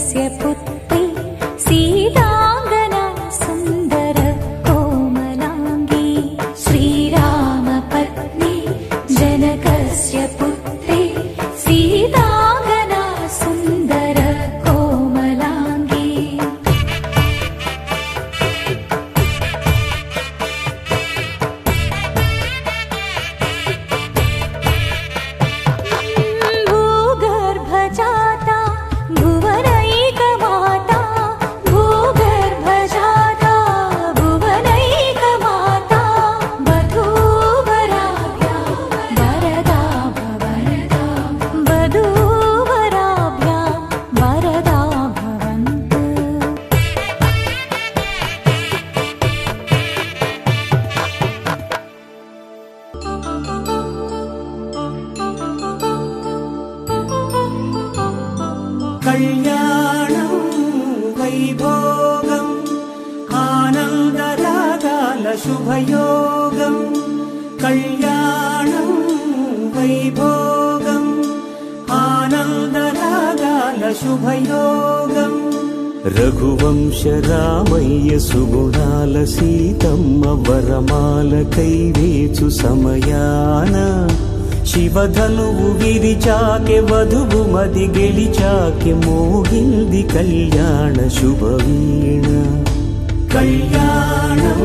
जनकस्य पुत्री सीतांगना सुंदर कोमलांगी श्रीरामपत्नी जनकस्य पुत्री सीतांगना सुंदर कोमलांगी भूगर्भजाता भुवनैकमाता भूगर्भजाता भुवनैकमाता वधूवराभ्यां वरदा वधूवराभ्यां वरदा भवन्तु कल्याणं वैभोगं आनन्दरागाल शुभयोगं कल्याणं वैभोगं आनन्दरागाल शुभयोगं रघुवंश रामय्य सुगुणाल सीतम्म वरमाल कैवेचु समयान शिवधनुवु विरिचाके वधुवु मदि गेलिचाके मोगिंदि कल्याण शुभवीण कल्याणं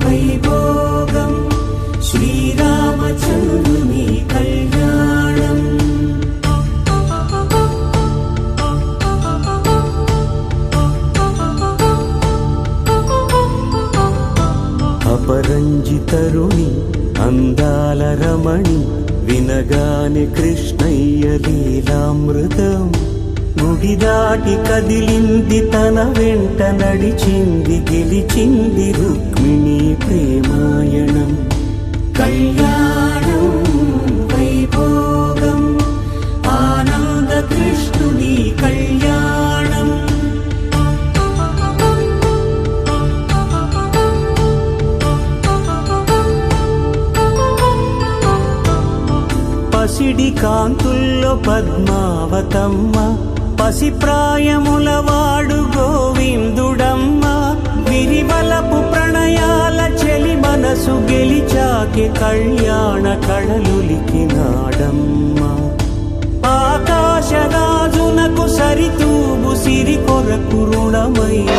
वैभोगं श्रीरामचन्द्रुनि कल्याणम् अपरंजि तरुणि अंदाल रमणि వినగానే కృష్ణయ్య లీలామృతం గుడి దాటి కదిలింది తన వెంట నడిచింది గెలిచింది రుక్మిణి ప్రేమాయణం కళ్యాణం వైభోగం ఆనంద కృష్ణుని కళ్యాణం పసిడి కాంతుల్లో పద్మావతమ్మ పసిప్రాయముల వాడు గోవిందుడమ్మ విరివలపు ప్రణయాల చెలి మనసు గెలిచాకే కళ్యాణ కళలులికినాడమ్మ ఆకాశరాజునకు సరితూబు సిరి కొరకు రుణమైన